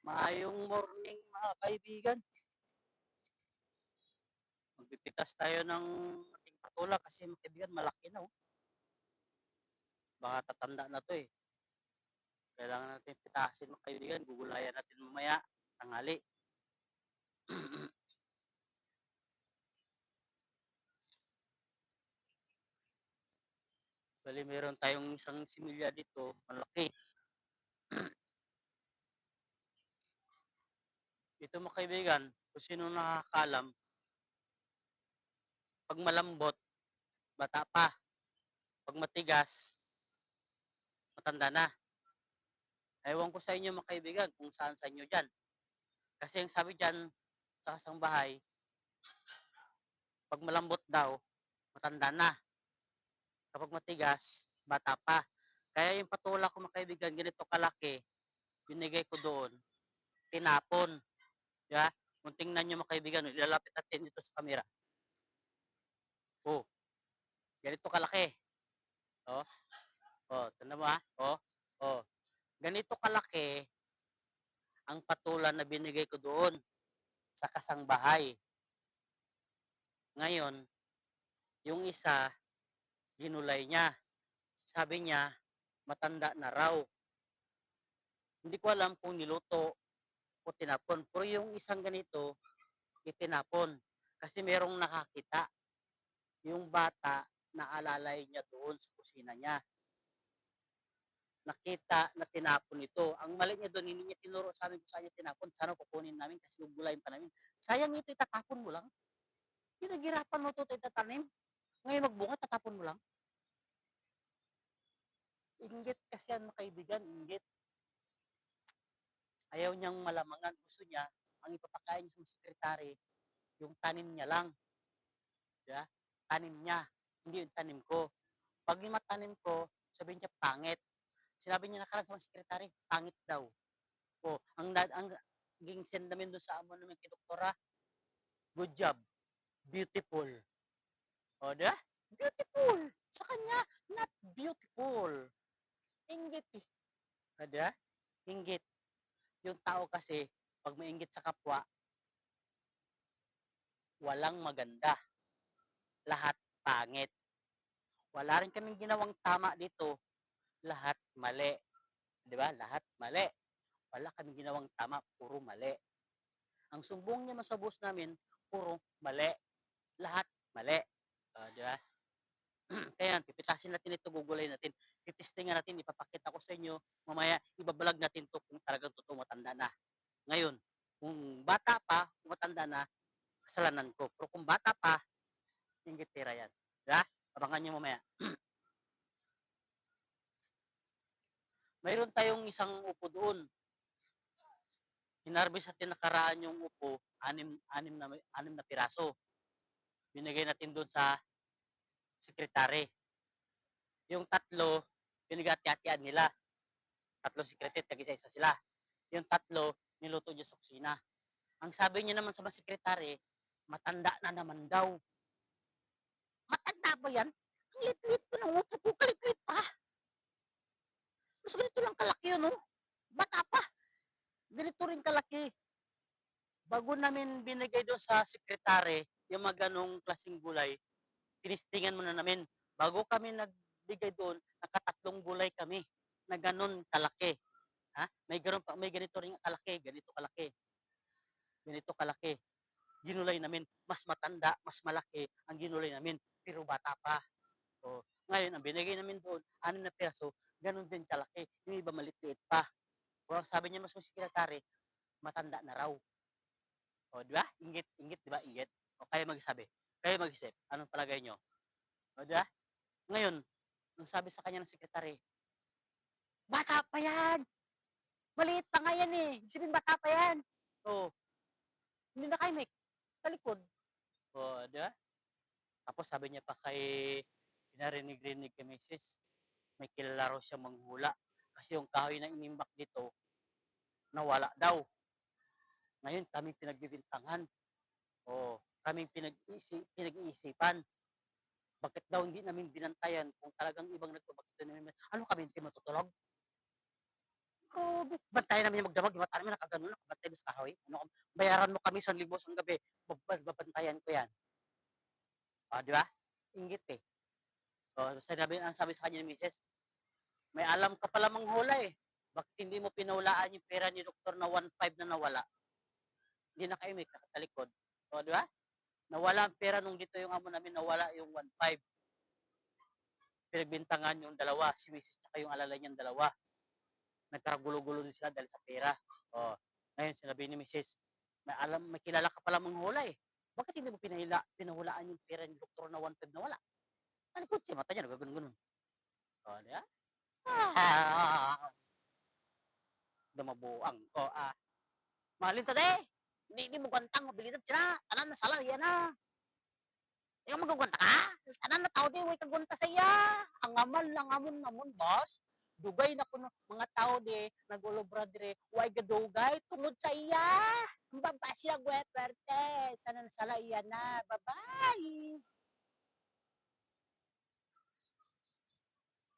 Maayong morning mga kaibigan. Magpipitas tayo ng ating patula kasi mga kaibigan malaki na oh. Baka tatanda na to eh. Kailangan natin pitasin mga kaibigan. Gugulayan natin mamaya. Tanghali. Bali meron tayong isang similya dito. Malaki. Ito mga kaibigan. Kung sino nakakalam. Pag malambot, bata pa. Pag matigas, matanda na. Ewan ko sa inyo mga kaibigan kung saan sa inyo dyan. Kasi ang sabi dyan sa kasangbahay, pag malambot daw, matanda na. Kapag matigas, bata pa. Kaya yung patula ko mga kaibigan, ganito kalaki, binigay ko doon, tinapon. Diba? Kung tingnan nyo mga kaibigan, ilalapit natin dito sa camera. Oh, ganito kalaki. Oh, oh, tanda mo ha? Oh, oh. Ganito kalaki ang patula na binigay ko doon sa kasangbahay. Ngayon, yung isa, ginulay niya. Sabi niya, matanda na raw. Hindi ko alam kung niluto o tinapon. Pero yung isang ganito, itinapon. Kasi merong nakakita. Yung bata, naalalay niya doon sa kusina niya. Nakita na tinapon ito. Ang mali niya doon, hindi niya tinuro sa amin kung saan niya tinapon. Sana kukunin namin kasi gugulayin pa namin. Sayang ito, itatapon mo lang. Pinaghirapan mo ito, itatanim. Ngayon magbunga, tatapon mo lang. Inggit kasi yan, kaibigan, inggit. Ayaw niyang malamangan. Gusto niya, ang ipapakain niya sa sekretary, yung tanim niya lang. Diba? Tanim niya, hindi yung tanim ko. Pag yung matanim ko, sabihin niya pangit. Sinabi niya nakaraan sa mga sekretary, pangit daw. O, ang ging send namin doon sa amo namin kay doktora, good job, beautiful. O, diba? Beautiful. Sa kanya, not beautiful. Inggit eh. O, diba? Inggit. Yung tao kasi, pag mainggit sa kapwa, walang maganda. Lahat pangit. Wala rin kaming ginawang tama dito. Lahat mali. Diba? Lahat mali. Wala kaming ginawang tama. Puro mali. Ang sumbong niya sa boss namin, puro mali. Lahat mali. Di ba? Kaya pipitasin natin ito, gugulay natin. Titistingan natin, ipapakita ko sa inyo. Mamaya, ibabalag natin to kung talagang totoo matanda na. Ngayon, kung bata pa, kung matanda na, kasalanan ko. Pero kung bata pa, inggit tira yan. Di ba? Abangan nyo mamaya. Mayroon tayong isang upo doon. Hinarbis natin nakaraan yung upo, anim na piraso. Binigay natin doon sa sekretary. Yung tatlo, pinagati-hatian nila. Tatlong sekretary, tag-isa-isa sila. Yung tatlo, niluto niya sa kusina. Ang sabi niya naman sa mga sekretary, matanda na naman daw. Matanda ba yan? Ang lit-lit ko ng upo ko, kalit-lit pa. Mas ganito lang kalaki yun, no? Bata pa. Ganito rin kalaki. Bago namin binigay doon sa sekretary, yung mga ganong klaseng gulay, tinistingan muna namin. Bago kami nagbigay doon, nakatatlong gulay kami na ganon kalaki. Ha? May ganito ring kalaki, ganito kalaki. Ganito kalaki. Ginulay namin, mas matanda, mas malaki ang ginulay namin, pero bata pa. O, ngayon, ang binigay namin doon, 6 na piraso, ganon din kalaki. Yung iba maliit pa. O, sabi niya mas sekretary, matanda na raw. O, di ba? Inggit, inggit, di ba? Inggit. O, kayo magsabi. Kayo mag-isip. Anong palagay nyo? O, di ba? Ngayon, ang sabi sa kanya ng sekretary, bata pa yan! Maliit pa nga yan eh. Isipin, bata pa yan. O, hindi na kayo may talikod. O, di ba? Tapos sabi niya pa kay pinarinig-rinig kay Mrs. May kilala raw siya manghula. Kasi yung kahoy na inimbak dito, nawala daw. Ngayon, kami pinagbibintangan. O, kaming pinag-iisipan. Bakit daw hindi namin binantayan kung talagang ibang nagpapakita namin? Ano kami, hindi matutulog? Grabe, bantayan namin yung magdamag, yung mata namin nakaganon, nakabantay dun sa kahoy. Ano, bayaran mo kami 1,000 isang gabi, babantayan ko yan. Oh, di ba? Inggit eh. Oh, ang sabi sa kanya ni misis, may alam ka pala manghula eh. Bakit hindi mo pinahulaan yung pera ni doktor na 1,500 na nawala? Hindi na kayo may nakatalikod. O, di ba? Nawala ang pera nung dito yung amo namin, nawala yung 1,500. Pinagbintangan yung dalawa, si misis at yung alalay niyang dalawa. Nagkagulo-gulo din sila dahil sa pera. O, ngayon sinabi ni misis, may kilala ka pala manghula eh. Bakit hindi mo pinahulaan yung pera ni doktor na 1,500 na wala? Sa likod siya, mata niya, nagaganon-ganon. O, di ba? Ah, dumabuang ko Mahalin ta de. Hindi mo gwantang mobilidad sila. Tanan na sala yan na. Ikaw magagwanta ka? Tanan na tao di way kagwanta sa iya. Ang amal lang amon namon boss. Dugay na kuno mga tao di nagulobra dire way gadugay tungod sa iya. Ang baba siya gweperte. Tanan na sala iya na. Bye-bye.